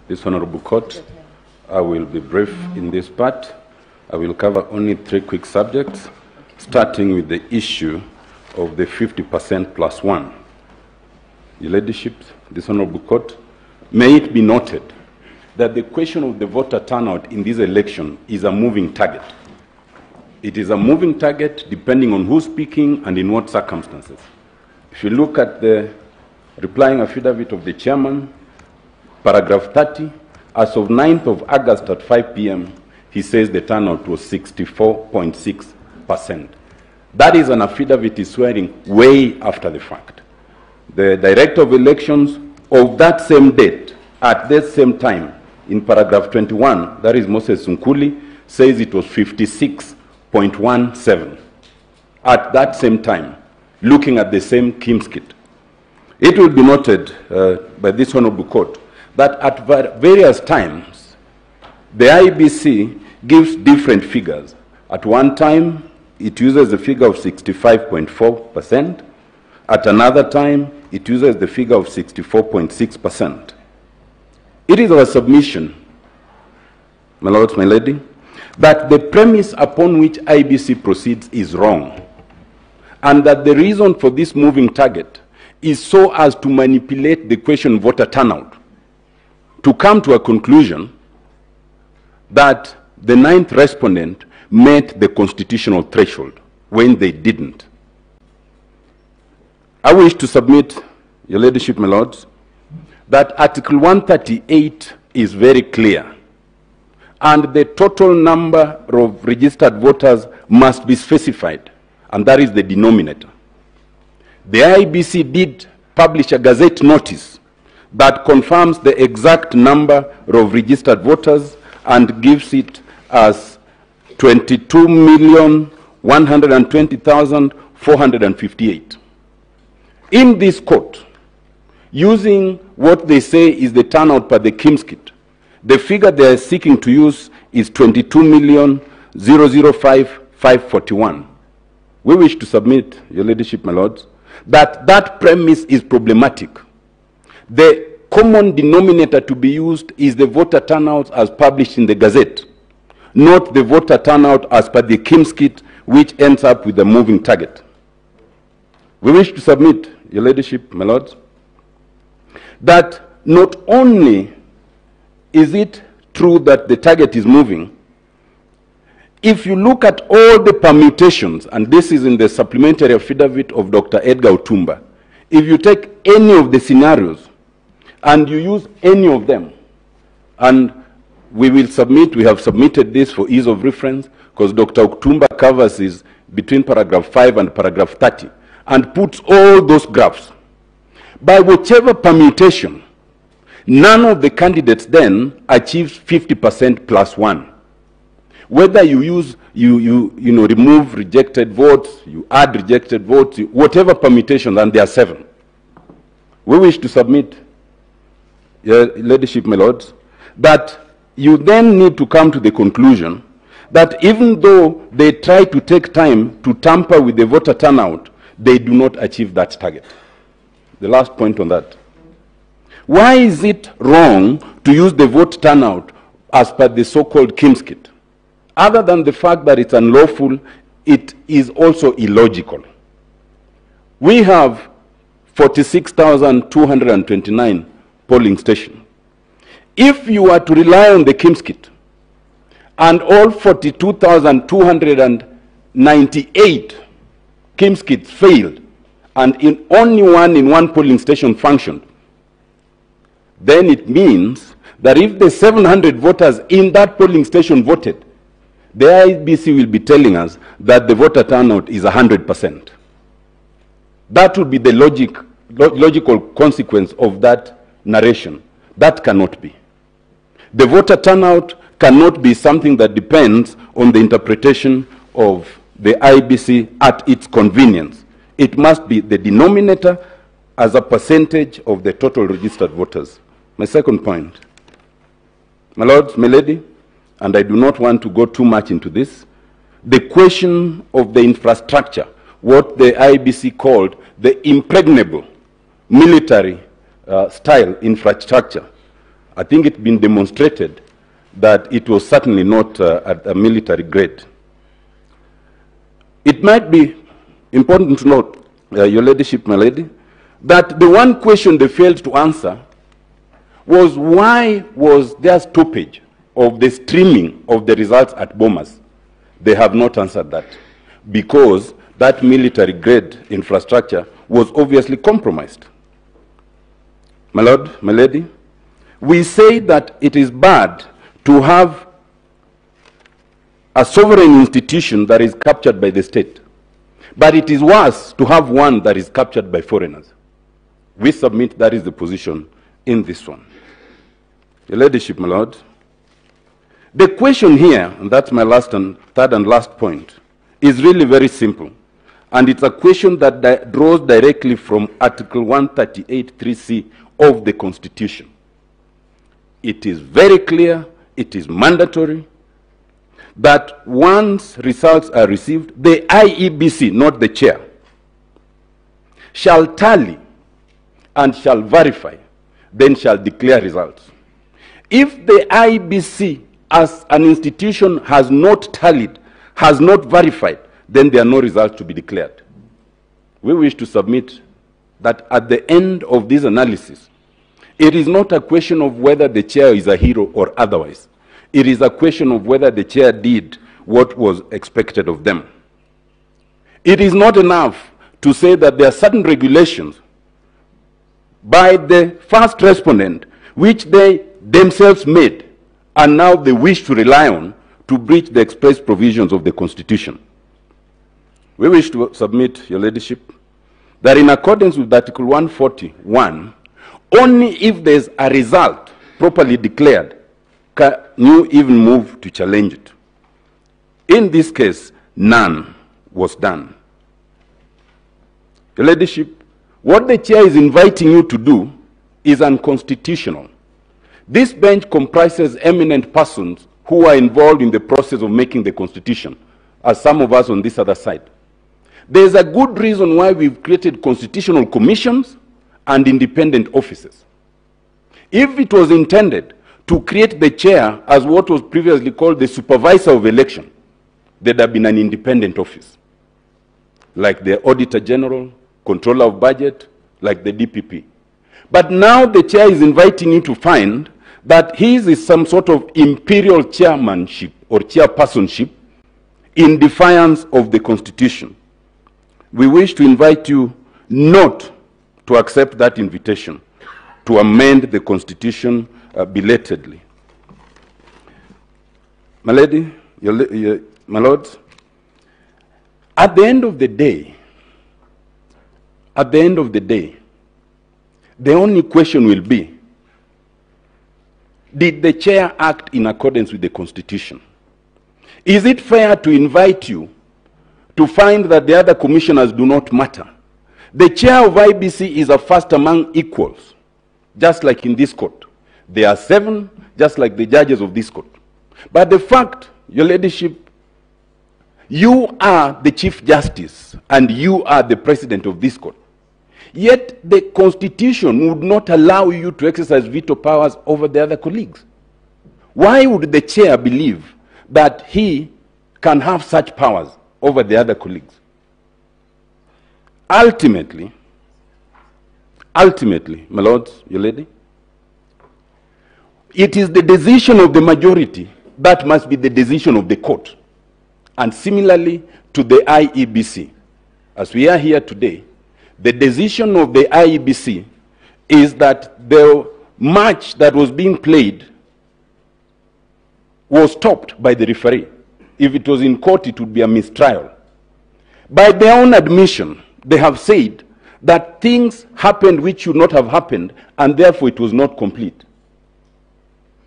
This Honorable Court, I will be brief in this part. I will cover only 3 quick subjects, starting with the issue of the 50% plus 1. Your Ladyship, this Honorable Court, may it be noted that the question of the voter turnout in this election is a moving target. It is a moving target depending on who's speaking and in what circumstances. If you look at the replying affidavit of the chairman, paragraph 30, as of 9th of August at 5 p.m., he says the turnout was 64.6%. That is an affidavit he's swearing way after the fact. The Director of Elections of that same date, at that same time, in paragraph 21, that is Moses Sunkuli, says it was 56.17 at that same time, looking at the same Kimskit. It will be noted by this Honorable Court that at various times, the IBC gives different figures. At one time, it uses the figure of 65.4%. At another time, it uses the figure of 64.6%. It is our submission, my lords, my lady, that the premise upon which IBC proceeds is wrong, and that the reason for this moving target is so as to manipulate the question voter turnout, to come to a conclusion that the 9th respondent met the constitutional threshold when they didn't. I wish to submit, Your Ladyship, my lords, that Article 138 is very clear, and the total number of registered voters must be specified, and that is the denominator. The IBC did publish a Gazette notice that confirms the exact number of registered voters and gives it as 22,120,458. In this court, using what they say is the turnout per the Kimskit, the figure they are seeking to use is 22,005,541. We wish to submit, Your Ladyship, my lords, that that premise is problematic. The common denominator to be used is the voter turnout as published in the Gazette, not the voter turnout as per the Kimskit, which ends up with a moving target. We wish to submit, Your Ladyship, my lords, that not only is it true that the target is moving, if you look at all the permutations, and this is in the supplementary affidavit of Dr. Edgar Otumba, if you take any of the scenarios and you use any of them, and we will submit, we have submitted this for ease of reference, because Dr. Otumba covers is between paragraph 5 and paragraph 30, and puts all those graphs. By whichever permutation, none of the candidates then achieves 50% plus 1. Whether you use, remove rejected votes, you add rejected votes, whatever permutation, and there are 7. We wish to submit, Your Ladyship, my lords, that you then need to come to the conclusion that even though they try to take time to tamper with the voter turnout, they do not achieve that target. The last point on that. Why is it wrong to use the vote turnout as per the so-called Kimskit? Other than the fact that it's unlawful, it is also illogical. We have 46,229 polling stations. If you are to rely on the Kimskit, and all 42,298 Kimskits failed, and in only one in one polling station functioned, then it means that if the 700 voters in that polling station voted, the IBC will be telling us that the voter turnout is 100%. That would be the logical consequence of that narration. That cannot be. The voter turnout cannot be something that depends on the interpretation of the IBC at its convenience. It must be the denominator as a percentage of the total registered voters. My second point, my lords, my lady, and I do not want to go too much into this, the question of the infrastructure, what the IBC called the impregnable military style infrastructure, I think it's been demonstrated that it was certainly not at a military grade. It might be important to note, Your Ladyship, my lady, that the one question they failed to answer was why was there stoppage of the streaming of the results at Bomas. They have not answered that, because that military grade infrastructure was obviously compromised. My lord, my lady, we say that it is bad to have a sovereign institution that is captured by the state, but it is worse to have one that is captured by foreigners. We submit that is the position in this one. Your Ladyship, my lord, the question here, and that's my third and last point, is really very simple. And it's a question that draws directly from Article 138(3)(c) of the Constitution. It is very clear, it is mandatory, that once results are received, the IEBC, not the chair, shall tally and shall verify, then shall declare results. If the IEBC as an institution has not tallied, has not verified, then there are no results to be declared. We wish to submit that at the end of this analysis, it is not a question of whether the chair is a hero or otherwise. It is a question of whether the chair did what was expected of them. It is not enough to say that there are certain regulations by the first respondent which they themselves made and now they wish to rely on to breach the express provisions of the Constitution. We wish to submit, Your Ladyship, that in accordance with Article 141, only if there is a result properly declared can you even move to challenge it. In this case, none was done. Your Ladyship, what the chair is inviting you to do is unconstitutional. This bench comprises eminent persons who are involved in the process of making the Constitution, as some of us on this other side. There is a good reason why we've created constitutional commissions and independent offices. If it was intended to create the chair as what was previously called the supervisor of election, there'd have been an independent office, like the Auditor General, Controller of Budget, like the DPP. But now the chair is inviting you to find that his is some sort of imperial chairmanship or chairpersonship in defiance of the Constitution. We wish to invite you not to accept that invitation to amend the Constitution belatedly. My lady, my lords, at the end of the day, the only question will be, did the chair act in accordance with the Constitution? Is it fair to invite you to find that the other commissioners do not matter? The chair of IBC is a first among equals, just like in this court. There are 7, just like the judges of this court. But the fact, Your Ladyship, you are the Chief Justice and you are the President of this court. Yet the Constitution would not allow you to exercise veto powers over the other colleagues. Why would the chair believe that he can have such powers over the other colleagues? Ultimately, my lords, Your Lady, it is the decision of the majority that must be the decision of the court. And similarly to the IEBC, as we are here today, the decision of the IEBC is that the match that was being played was stopped by the referee. If it was in court, it would be a mistrial. By their own admission, they have said that things happened which should not have happened, and therefore it was not complete.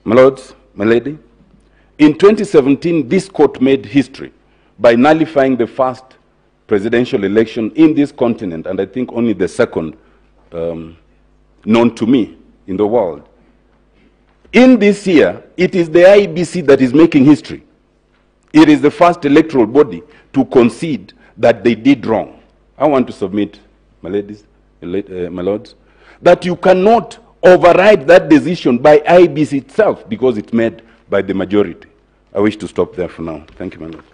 My lords, my lady, in 2017, this court made history by nullifying the first presidential election in this continent, and I think only the second known to me in the world. In this year, it is the IEBC that is making history. It is the first electoral body to concede that they did wrong. I want to submit, my ladies, my lords, that you cannot override that decision by IBC itself because it's made by the majority. I wish to stop there for now. Thank you, my lord.